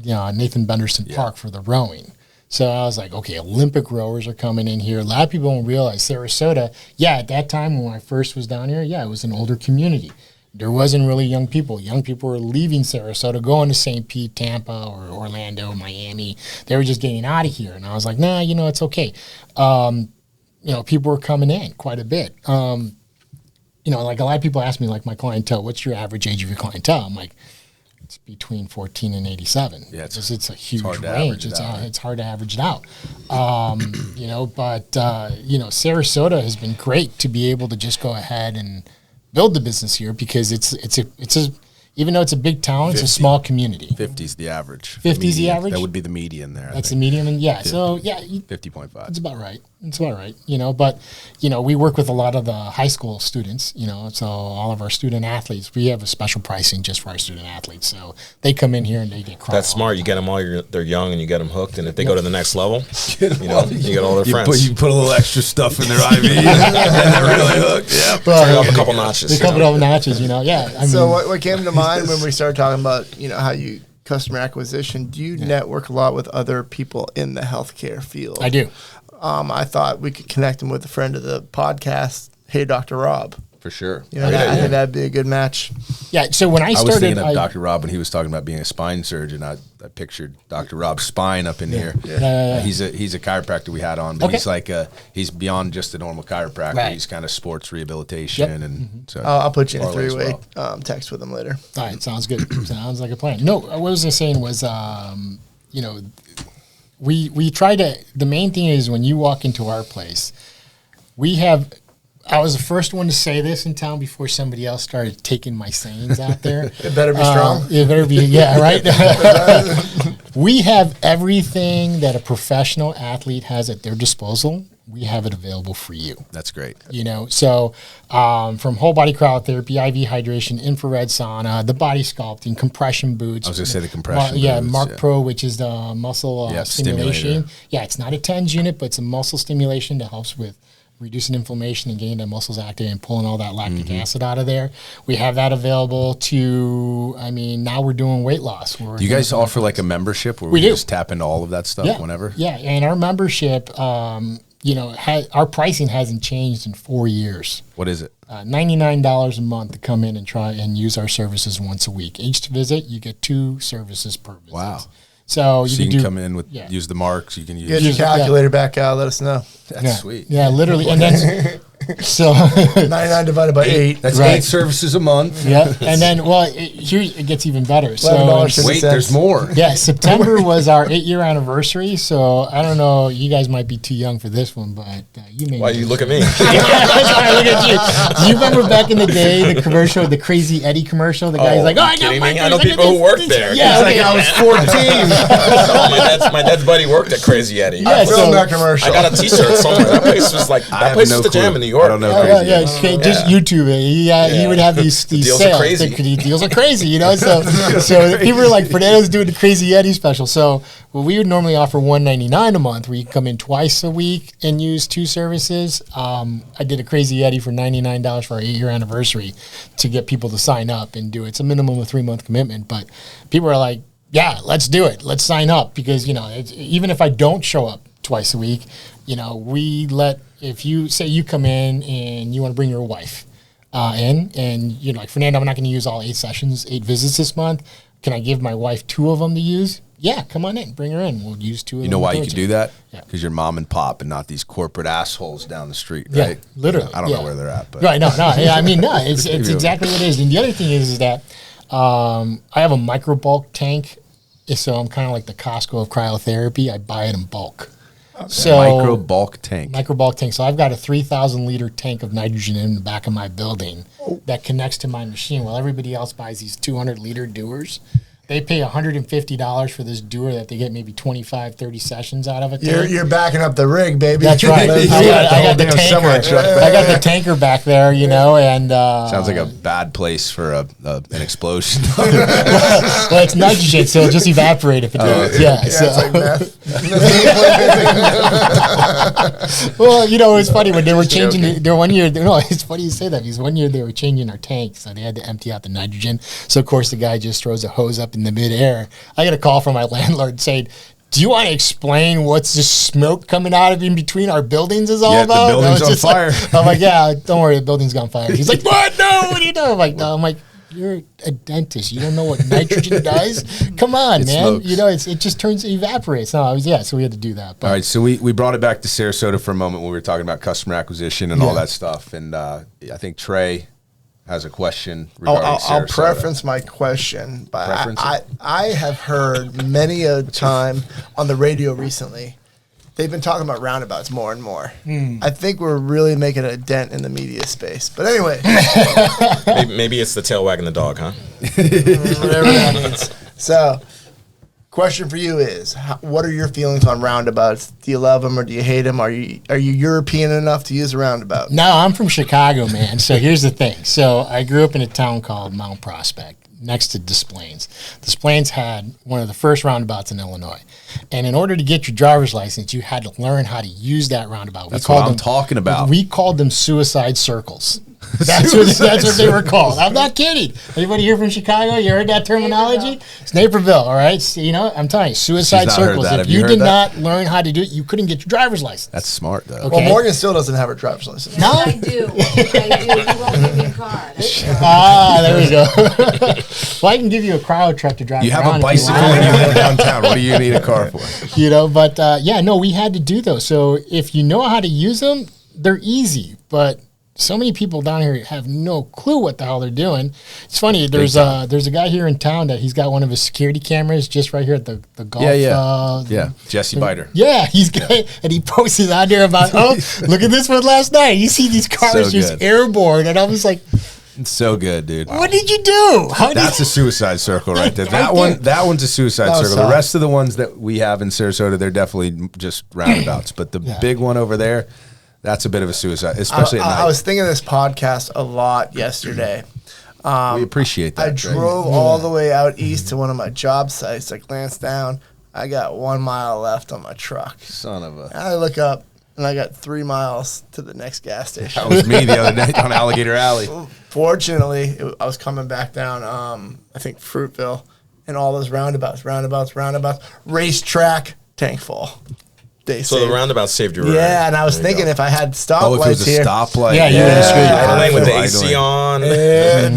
Nathan Benderson Park for the rowing. So I was like, okay, Olympic rowers are coming in here. A lot of people don't realize Sarasota, at that time when I first was down here, it was an older community. There wasn't really young people. Young people were leaving Sarasota, going to St. Pete, Tampa, or Orlando, Miami. They were just getting out of here. And I was like, nah, it's okay. People were coming in quite a bit. Like a lot of people ask me, like my clientele, what's your average age of your clientele? I'm like, it's between 14 and 87. Yeah, it's a huge range. It's hard to average it out. Sarasota has been great to be able to just go ahead and build the business here because it's even though it's a big town, it's a small community. 50's the average. 50's the average? That would be the median there. That's the median, and 50.5. It's about right. But we work with a lot of the high school students, so all of our student athletes, we have a special pricing just for our student athletes. So they come in here and they get cryo. That's smart. You get them they're young and you get them hooked, and if they go to the next level, you get all their friends. You put a little extra stuff in their IV and they're really hooked. Yeah. Turn it up a couple notches. A couple of notches, So what came to mind when we started talking about, how you customer acquisition, do you network a lot with other people in the healthcare field? I do. I thought we could connect him with a friend of the podcast, Hey Dr. Rob. For sure. I think that'd be a good match. Yeah, so when I started... was thinking of Dr. Rob when he was talking about being a spine surgeon. I pictured Dr. Rob's spine up in here. Yeah. He's a chiropractor we had on, but he's like he's beyond just a normal chiropractor. Right. He's kind of sports rehabilitation. And so I'll put you in a three-way text with him later. All right, sounds good. Sounds like a plan. No, what I was saying was, we try to... The main thing is when you walk into our place, we have... I was the first one to say this in town before somebody else started taking my sayings out there. It better be strong. It better be, right? We have everything that a professional athlete has at their disposal. We have it available for you. That's great. So from whole body cryotherapy, IV hydration, infrared sauna, the body sculpting, compression boots. I was going to say the compression boots. Mark Pro, which is the muscle stimulation. Yeah, it's not a TENS unit, but it's a muscle stimulation that helps with reducing inflammation and getting the muscles active and pulling all that lactic acid out of there. We have that available now we're doing weight loss. Do you guys offer like a membership where we just tap into all of that stuff whenever? Yeah, and our membership, our pricing hasn't changed in 4 years. What is it? $99 a month to come in and try and use our services once a week. Each visit, you get 2 services per visit. Wow. So you can come in with use the marks. You can use get your calculator back out. Let us know. That's sweet. Yeah, literally. And then 99 divided by 8. That's 8 services a month. Yeah, and then here it gets even better. So wait, there's more. Yeah, September was our 8-year anniversary. So I don't know, you guys might be too young for this one, but you may. Why you look at me? I look at you. Do you remember back in the day the commercial, the Crazy Eddie commercial? The guy's like, I got I know people who work there. Yeah, like I was 14. my dad's buddy worked at Crazy Eddie. Yeah, I filmed that commercial. I got a T-shirt somewhere. That place was like was the jam in New York. I don't know. Just YouTube it. He would have these deals sales. Are crazy. The deals are crazy, So people are like, Fernando's doing the Crazy Eddie special. So we would normally offer $199 a month, where you can come in twice a week and use 2 services. I did a Crazy Eddie for $99 for our 8-year anniversary to get people to sign up and do it. It's a minimum of 3-month commitment, but people are like, yeah, let's do it. Let's sign up because even if I don't show up twice a week, if you say you come in and you want to bring your wife in and you're like, Fernando, I'm not going to use all 8 sessions, 8 visits this month. Can I give my wife 2 of them to use? yeah, come on in, bring her in. We'll use 2 of them. You know why you could do that? Yeah. Because you're mom and pop and not these corporate assholes down the street, Yeah, right? literally. I don't know where they're at, but Right, no. Yeah, I mean, no, it's exactly what it is. And the other thing is that I have a micro bulk tank, so I'm kind of like the Costco of cryotherapy. I buy it in bulk. So micro bulk tank. Micro bulk tank. So I've got a 3,000 liter tank of nitrogen in the back of my building that connects to my machine, while everybody else buys these 200 liter dewars. They pay $150 for this doer that they get maybe 25, 30 sessions out of it. You're backing up the rig, baby. That's right. I got the damn tanker. semi-truck I got the tanker back there, you know, and Sounds like a bad place for an explosion. well, it's nitrogen, so it'll just evaporate if it does. Yeah. So. It's like meth. Well, you know, it's funny when they were changing. There 1 year. No, it's funny you say that because 1 year they were changing our tank, so they had to empty out the nitrogen. So of course the guy just throws a hose up in the midair. I get a call from my landlord saying, "Do you want to explain what's this smoke coming out of in between our buildings is all about?" The building's on fire. I'm like, "Yeah, don't worry, the building's gone fire." He's like, "What? No, what are you doing?" I'm like, "No." I'm like, "You're a dentist. You don't know what nitrogen does? Come on, It man. smokes. You know, it just evaporates." No, so we had to do that. But All right, so we brought it back to Sarasota for a moment when we were talking about customer acquisition and all that stuff. And I think Trey has a question regarding I'll Sarasota. preference my question, but Preference I have heard many a time on the radio recently, they've been talking about roundabouts more and more. I think we're really making a dent in the media space. But anyway, Maybe it's the tail wagging the dog, huh? whatever that means. So, question for you is, what are your feelings on roundabouts? Do you love them or do you hate them? Are you European enough to use a roundabout? no, I'm from Chicago, man. So here's the thing. So I grew up in a town called Mount Prospect, next to Des Plaines. Des Plaines had one of the first roundabouts in Illinois. And in order to get your driver's license, you had to learn how to use that roundabout. That's what I'm talking about. We called them suicide circles. That's what they were called. I'm not kidding. Anybody here from Chicago? You heard that terminology? It's Naperville, all right? So, you know, I'm telling you, suicide She's not heard circles. that. If Have you you heard did that? not learn how to do it, you couldn't get your driver's license. That's smart, though. Okay. Well, Morgan still doesn't have her driver's license. No? I do. He won't give me a car. There we go. Well, I can give you a cryo truck to drive You have around a if bicycle want. and you live downtown. What do you need a car for? You know, but yeah, no, we had to do those. So if you know how to use them, they're easy. But so many people down here have no clue what the hell they're doing. It's funny. There's a guy here in town that he's got one of his security cameras just right here at the golf. Yeah, Jesse Biter. Yeah, he's got, and he posted on there about, oh, look at this one last night. You see these cars So just good. airborne, and I was like, It's so good, dude. what did you do? That's a suicide circle right there. That one's a suicide That was circle. The tough. rest of the ones that we have in Sarasota, they're definitely just roundabouts. But the big one over there, that's a bit of a suicide, especially at night. I was thinking of this podcast a lot yesterday. We appreciate that. I drove all the way out east to one of my job sites. I glanced down. I got 1 mile left on my truck. Son of a. And I look up, and I got 3 miles to the next gas station. That was me the other day on Alligator Alley. Fortunately, I was coming back down, I think Fruitville, and all those roundabouts, racetrack, tank full. So the roundabout saved your ride. Yeah, and I was There you thinking go. if I had Oh, if stoplights it was a here. stoplight. Yeah, you're in the street. Idling with the Idling. AC on.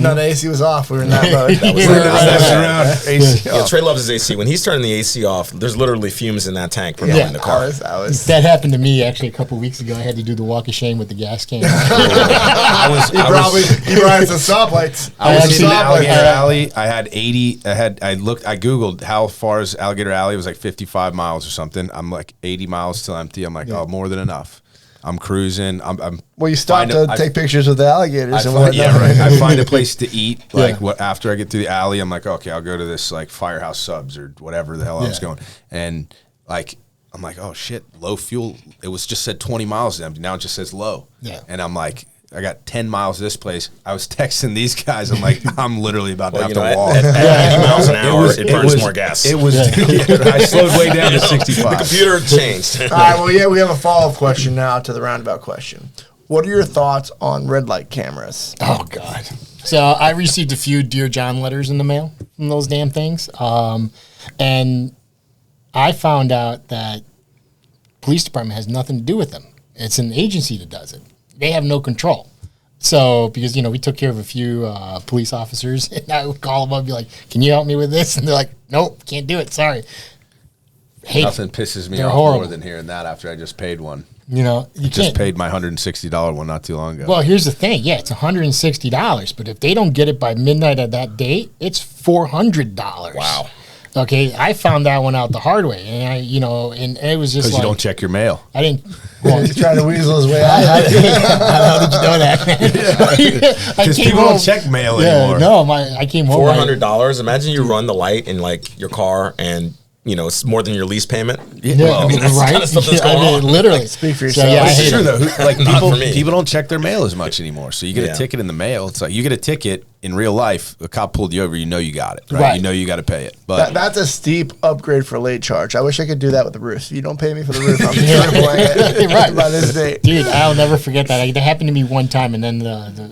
No, the AC was off. We were in that mode. That was AC Yeah, off. Trey loves his AC. When he's turning the AC off, there's literally fumes in that tank propelling the car. I was That happened to me actually a couple weeks ago. I had to do the walk of shame with the gas can. He probably had some stoplights. I was actually- in Alligator Alley. I had 80. I Googled how far is Alligator Alley. It was like 55 miles or something. I'm like 80 miles till empty. I'm like, oh, more than enough. I'm cruising. I'm Well, you stopped to take pictures with the alligators and whatnot. yeah, right. I find a place to eat. Like after I get through the alley, I'm like, okay, I'll go to this like Firehouse Subs or whatever the hell I was going. And like, I'm like, oh shit, low fuel. It was just said 20 miles empty. Now it just says low. Yeah. And I'm like, I got 10 miles to this place. I was texting these guys. I'm like, I'm literally about to have to walk. At 80 miles an hour, it burns more gas. It was. I slowed way down to 65. The computer changed. All right, well, yeah, we have a follow-up question now to the roundabout question. What are your thoughts on red light cameras? Oh, God. So I received a few Dear John letters in the mail from those damn things. And I found out that police department has nothing to do with them. It's an agency that does it. They have no control. So, because, we took care of a few police officers, and I would call them up and be like, can you help me with this? And they're like, nope, can't do it. Sorry. Nothing pisses me They're off horrible. more than hearing that after I just paid one. You Just can't. paid my $160 one not too long ago. Well, here's the thing. Yeah, it's $160, but if they don't get it by midnight of that date, it's $400. Wow. Okay, I found that one out the hard way, and and it was just because like, you don't check your mail. I didn't. He's trying to weasel his way out. How did you know that? Because people don't check mail anymore. No, I came home. $400. Imagine you run the light in like your car, and it's more than your lease payment. Yeah, I mean, that's the right. kind of stuff that's going on. Literally. Speak for So, yourself. yeah, I It's hate true it. though. Like Not for me. people don't check their mail as much anymore. So you get Yeah. a ticket in the mail. It's like you get a ticket in real life. A cop pulled you over. You know you got it. Right. Right. You know you got to pay it. But That's a steep upgrade for late charge. I wish I could do that with the roof. If you don't pay me for the roof, I'm tripling it Right. by this date. Dude, I'll never forget that. It happened to me one time, and then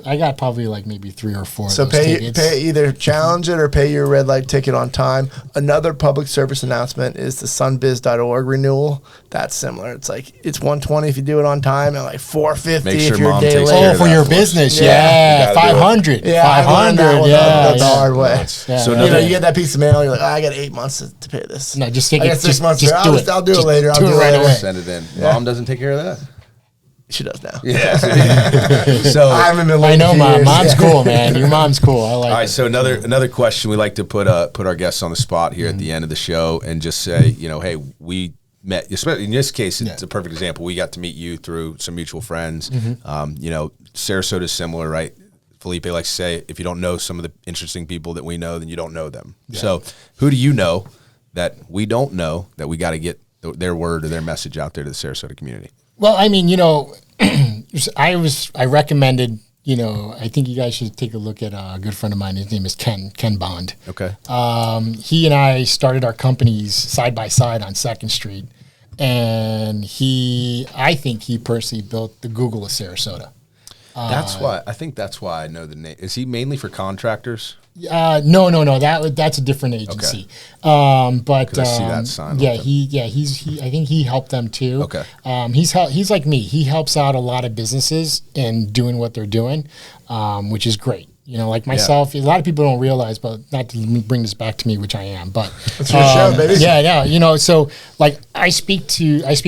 I got probably like maybe 3 or 4 So of those pay tickets. either challenge it or pay your red light ticket on time. Another public service announcement is the sunbiz.org renewal. That's similar. It's like it's $120 if you do it on time, and like $450 Make sure if you're a mom day takes late. care Oh, of for that your for us. business, Yeah. yeah, You gotta do it. 500, Yeah, I learned 500, that one yeah, the hard way. Yeah, So yeah. another- You get that piece of mail, you're like, I got 8 months to pay this. No, just take I it. got 6 months. Just I'll do just- it. I'll do it Just later. I'll do do it it right later. away. send it in. Yeah. Mom doesn't take care of that. She does now. Yeah. So I haven't been I late know, in a few Mom. years. Mom's Yeah. cool, man. Your mom's cool. I like all right. it. So another question we like to put our guests on the spot here at the end of the show and just say, hey, we met. Especially in this case, it's a perfect example. We got to meet you through some mutual friends. Sarasota is similar, right? Felipe likes to say, if you don't know some of the interesting people that we know, then you don't know them. Yeah. So who do you know that we don't know that we got to get their word or their message out there to the Sarasota community? Well, I mean, I recommended, I think you guys should take a look at a good friend of mine. His name is Ken Bond. Okay. He and I started our companies side by side on 2nd Street. And I think he personally built the Google of Sarasota. I think that's why I know the name. Is he mainly for contractors? No. That's a different agency. But I see that sign. yeah, I think he helped them too. Okay. He's like me. He helps out a lot of businesses in doing what they're doing, which is great. Like myself, a lot of people don't realize, but not to bring this back to me, which I am, but It's your show, baby. Yeah. So like I speak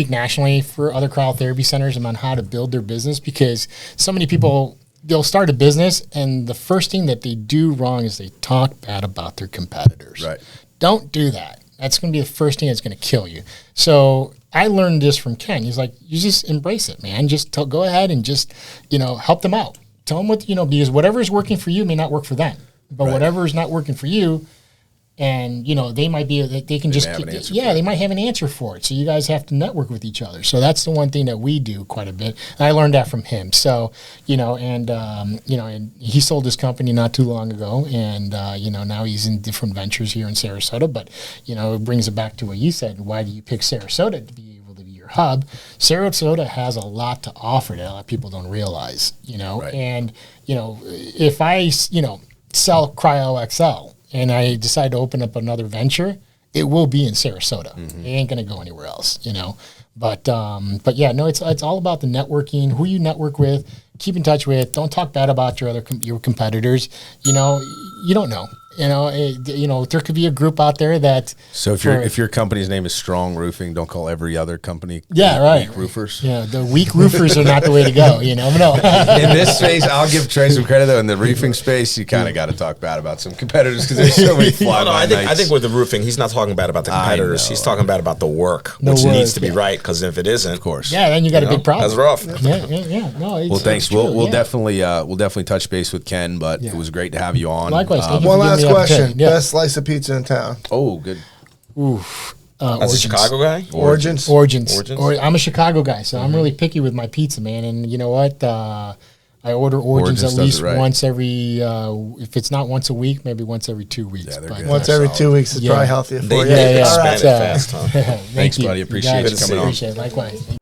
nationally for other cryotherapy centers on how to build their business, because so many people, they'll start a business and the first thing that they do wrong is they talk bad about their competitors. Right. Don't do that. That's going to be the first thing that's going to kill you. So I learned this from Ken. He's like, you just embrace it, man. Just go ahead and just, help them out. Tell them what, because whatever is working for you may not work for them. But whatever is not working for you, and, they might be, they can just, they might have an answer for it. So you guys have to network with each other. So that's the one thing that we do quite a bit. And I learned that from him. So, and he sold his company not too long ago. And, now he's in different ventures here in Sarasota. But, it brings it back to what you said. Why do you pick Sarasota to be able to be your hub? Sarasota has a lot to offer that a lot of people don't realize, Right. And, if I, sell CryoXL, and I decide to open up another venture, it will be in Sarasota. Mm-hmm. It ain't gonna go anywhere else, But yeah, no, it's all about the networking, who you network with, keep in touch with. Don't talk bad about your competitors. You don't know. There could be a group out there that. So if your company's name is Strong Roofing, don't call every other company right. weak roofers. Yeah, the weak roofers are not the way to go. No. In this space, I'll give Trey some credit though. In the roofing space, you kind of got to talk bad about some competitors because there's so many fly by I think with the roofing, he's not talking bad about the competitors. He's talking bad about the work, which needs to be right. Because if it isn't, of course, yeah, then you got a big problem. That's rough. Yeah. No. Well, thanks. We'll definitely touch base with Ken, but it was great to have you on. Likewise. Thank you One for giving last me the question. opportunity. Yeah. Best slice of pizza in town. Oh, good. Oof. As Origins. a Chicago guy? Origins. I'm a Chicago guy, so I'm really picky with my pizza, man. And you know what? I order Origins at least once every, if it's not once a week, maybe once every 2 weeks. Yeah, they're good. Once every 2 weeks is probably healthier for you. They expand All right. it fast, huh? Thank Thanks, you. buddy. Appreciate you coming on. Appreciate it. Likewise. Thank you.